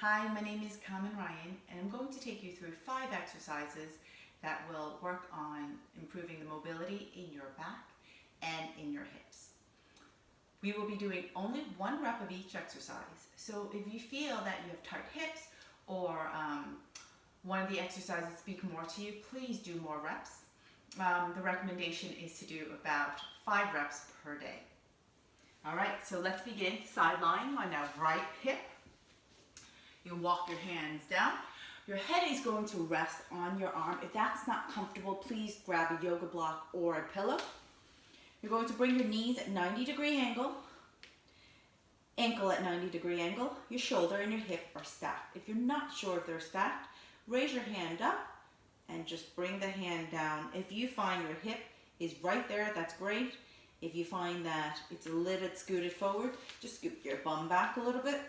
Hi, my name is Carmen Ryan, and I'm going to take you through 5 exercises that will work on improving the mobility in your back and in your hips. We will be doing only 1 rep of each exercise, so if you feel that you have tight hips or one of the exercises speak more to you, please do more reps. The recommendation is to do about 5 reps per day. Alright, so let's begin. Side lying on our right hip. You walk your hands down. Your head is going to rest on your arm. If that's not comfortable, please grab a yoga block or a pillow. You're going to bring your knees at 90-degree angle, ankle at 90-degree angle. Your shoulder and your hip are stacked. If you're not sure if they're stacked, raise your hand up and just bring the hand down. If you find your hip is right there, that's great. If you find that it's a little scooted forward, just scoot your bum back a little bit.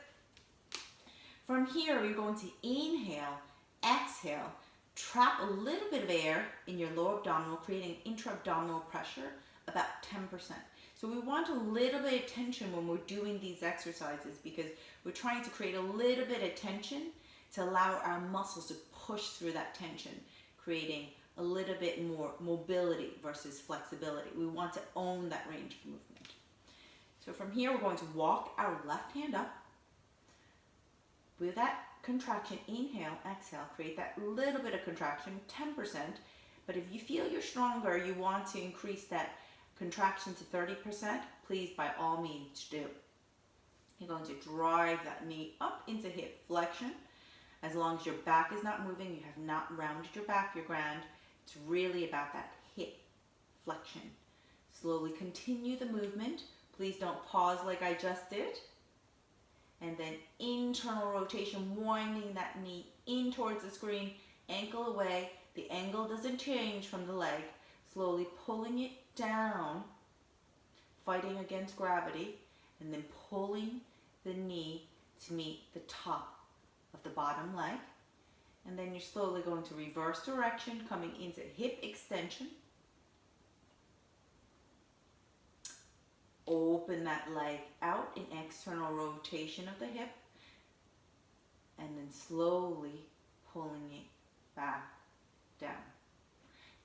From here, you're going to inhale, exhale, trap a little bit of air in your lower abdominal, creating intra-abdominal pressure, about 10%. So we want a little bit of tension when we're doing these exercises because we're trying to create a little bit of tension to allow our muscles to push through that tension, creating a little bit more mobility versus flexibility. We want to own that range of movement. So from here, we're going to walk our left hand up. With that contraction, inhale, exhale, create that little bit of contraction, 10%. But if you feel you're stronger, you want to increase that contraction to 30%, please by all means do. You're going to drive that knee up into hip flexion. As long as your back is not moving, you have not rounded your back, you're grand. It's really about that hip flexion. Slowly continue the movement. Please don't pause like I just did. And then internal rotation, winding that knee in towards the screen, ankle away. The angle doesn't change from the leg. Slowly pulling it down, fighting against gravity, and then pulling the knee to meet the top of the bottom leg. And then you're slowly going to reverse direction, coming into hip extension. Open that leg out in external rotation of the hip. And then slowly pulling it back down.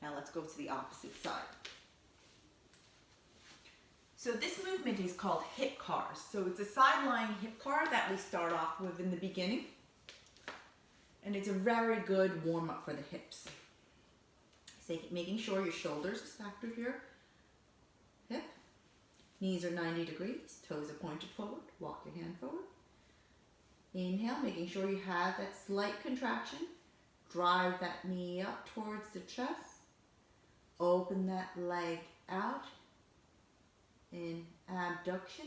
Now let's go to the opposite side. So this movement is called hip cars. So it's a side-lying hip car that we start off with in the beginning. And it's a very good warm-up for the hips. So making sure your shoulders are stacked with your hip. Knees are 90 degrees, toes are pointed forward. Walk your hand forward. Inhale, making sure you have that slight contraction. Drive that knee up towards the chest. Open that leg out in abduction.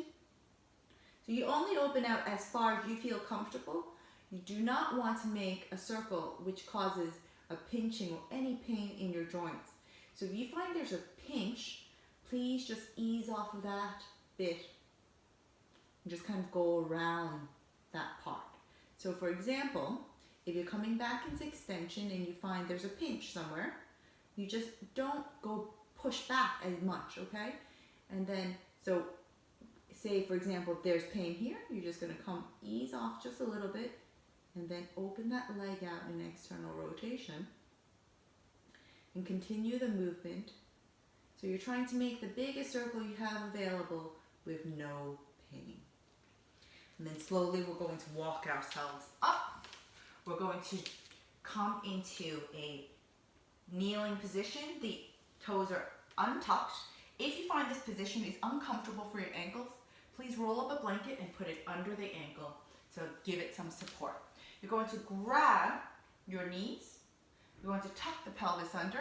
So you only open out as far as you feel comfortable. You do not want to make a circle which causes a pinching or any pain in your joints. So if you find there's a pinch, please just ease off of that bit and just kind of go around that part. So for example, if you're coming back into extension and you find there's a pinch somewhere, you just don't go push back as much, okay? And then, so say for example, if there's pain here, you're just gonna come ease off just a little bit and then open that leg out in external rotation and continue the movement. So you're trying to make the biggest circle you have available with no pain. And then slowly we're going to walk ourselves up. We're going to come into a kneeling position. The toes are untucked. If you find this position is uncomfortable for your ankles, please roll up a blanket and put it under the ankle to give it some support. You're going to grab your knees. You're going to tuck the pelvis under.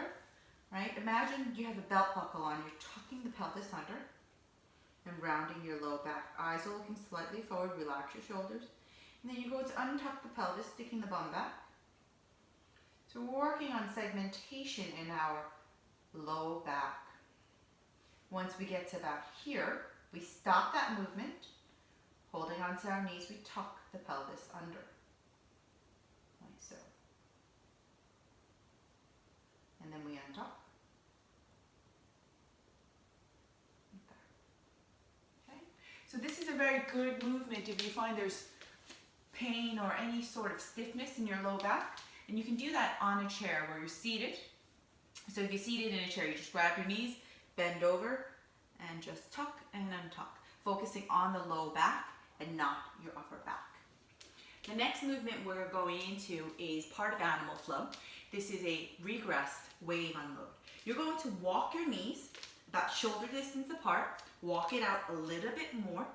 Right? Imagine you have a belt buckle on. You're tucking the pelvis under and rounding your low back. Eyes are looking slightly forward. Relax your shoulders. And then you go to untuck the pelvis, sticking the bum back. So we're working on segmentation in our low back. Once we get to about here, we stop that movement. Holding onto our knees, we tuck the pelvis under. Like so. And then we untuck. So this is a very good movement if you find there's pain or any sort of stiffness in your low back. And you can do that on a chair where you're seated. So if you're seated in a chair, you just grab your knees, bend over, and just tuck and untuck, focusing on the low back and not your upper back. The next movement we're going into is part of animal flow. This is a regressed wave unload. You're going to walk your knees about shoulder distance apart, walk it out a little bit more,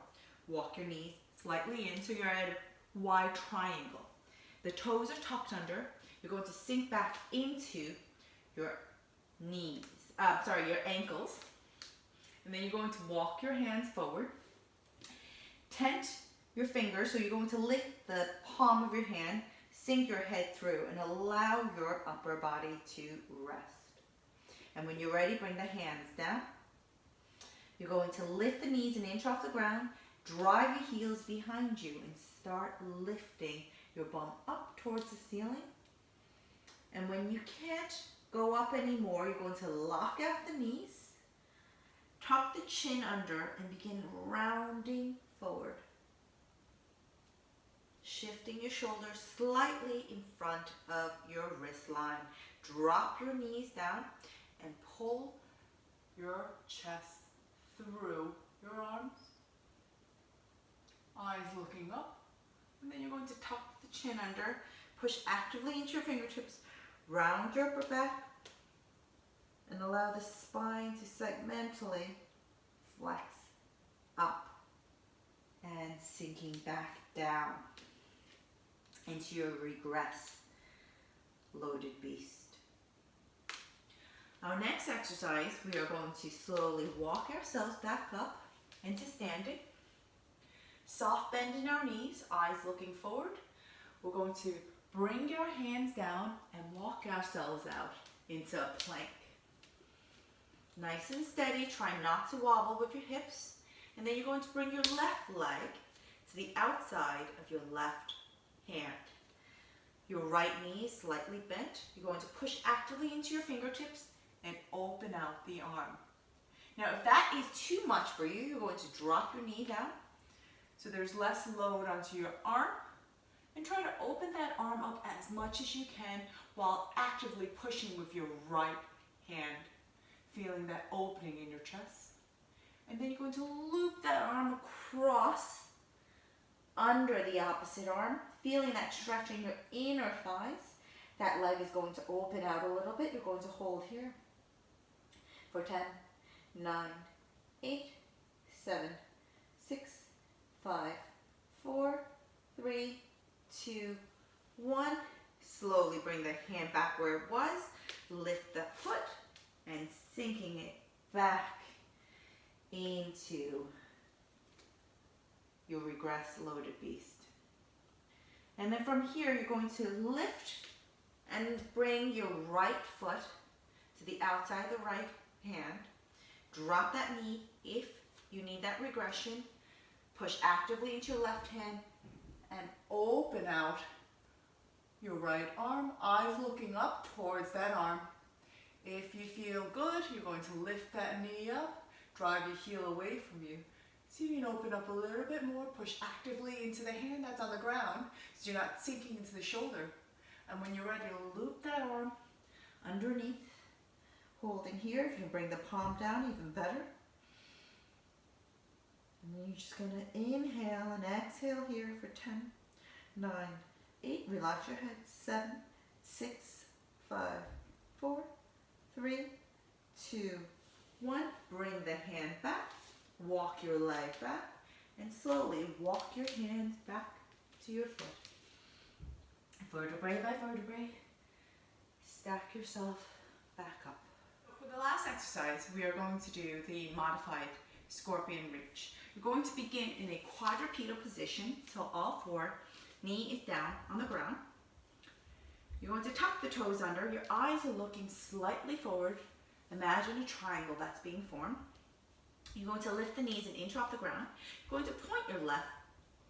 walk your knees slightly in so you're at a wide triangle. The toes are tucked under. You're going to sink back into your your ankles. And then you're going to walk your hands forward. Tent your fingers, so you're going to lift the palm of your hand, sink your head through, and allow your upper body to rest. And when you're ready, bring the hands down. You're going to lift the knees an inch off the ground, drive your heels behind you, and start lifting your bum up towards the ceiling. And when you can't go up anymore, you're going to lock out the knees, tuck the chin under, and begin rounding forward. Shifting your shoulders slightly in front of your wrist line. Drop your knees down and pull your chest through your arms. Eyes looking up. And then you're going to tuck the chin under. Push actively into your fingertips. Round your upper back. And allow the spine to segmentally flex up and sinking back down into your regress loaded beast. Our next exercise, we are going to slowly walk ourselves back up into standing. Soft bend in our knees, eyes looking forward. We're going to bring our hands down and walk ourselves out into a plank. Nice and steady, try not to wobble with your hips. And then you're going to bring your left leg to the outside of your left hand. Your right knee is slightly bent. You're going to push actively into your fingertips and open out the arm. Now, if that is too much for you, you're going to drop your knee down so there's less load onto your arm, and try to open that arm up as much as you can while actively pushing with your right hand, feeling that opening in your chest. And then you're going to loop that arm across under the opposite arm, feeling that stretch in your inner thighs. That leg is going to open out a little bit. You're going to hold here for 10, 9, 8, 7, 6, 5, 4, 3, 2, 1. Slowly bring the hand back where it was. Lift the foot and sinking it back into your regress loaded beast. And then from here, you're going to lift and bring your right foot to the outside of the right hand. Drop that knee if you need that regression. Push actively into your left hand and open out your right arm, eyes looking up towards that arm. If you feel good, you're going to lift that knee up, drive your heel away from you. So you can open up a little bit more, push actively into the hand that's on the ground so you're not sinking into the shoulder. And when you're ready to loop that arm underneath, holding here. If you can bring the palm down, even better. And then you're just going to inhale and exhale here for 10, 9, 8. Relax your head. 7, 6, 5, 4, 3, 2, 1. Bring the hand back. Walk your leg back. And slowly walk your hands back to your foot. Vertebrae by vertebrae. Stack yourself back up. For the last exercise, we are going to do the modified scorpion reach. You're going to begin in a quadrupedal position till all four. Knee is down on the ground. You're going to tuck the toes under. Your eyes are looking slightly forward. Imagine a triangle that's being formed. You're going to lift the knees an inch off the ground. You're going to point your left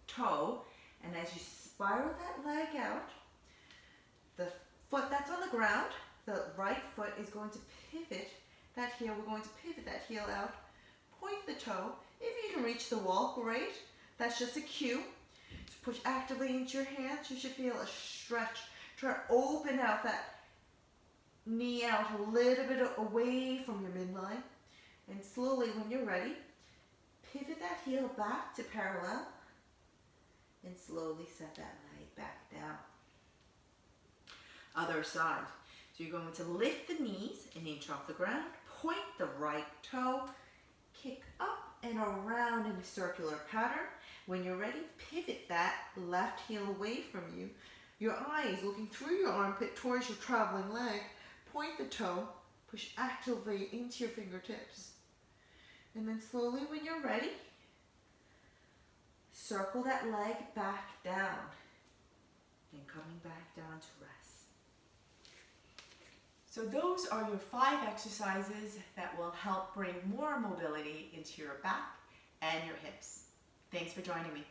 toe, and as you spiral that leg out, the foot that's on the ground, the right foot is going to pivot that heel. We're going to pivot that heel out, point the toe. If you can reach the wall, great. That's just a cue. So push actively into your hands. You should feel a stretch. Try to open out that knee out a little bit away from your midline. And slowly, when you're ready, pivot that heel back to parallel and slowly set that leg back down. Other side. So you're going to lift the knees an inch off the ground, point the right toe, kick up and around in a circular pattern. When you're ready, pivot that left heel away from you. Your eyes looking through your armpit towards your traveling leg. Point the toe, push actively into your fingertips. And then slowly, when you're ready, circle that leg back down. And coming back down to rest. So those are your 5 exercises that will help bring more mobility into your back and your hips. Thanks for joining me.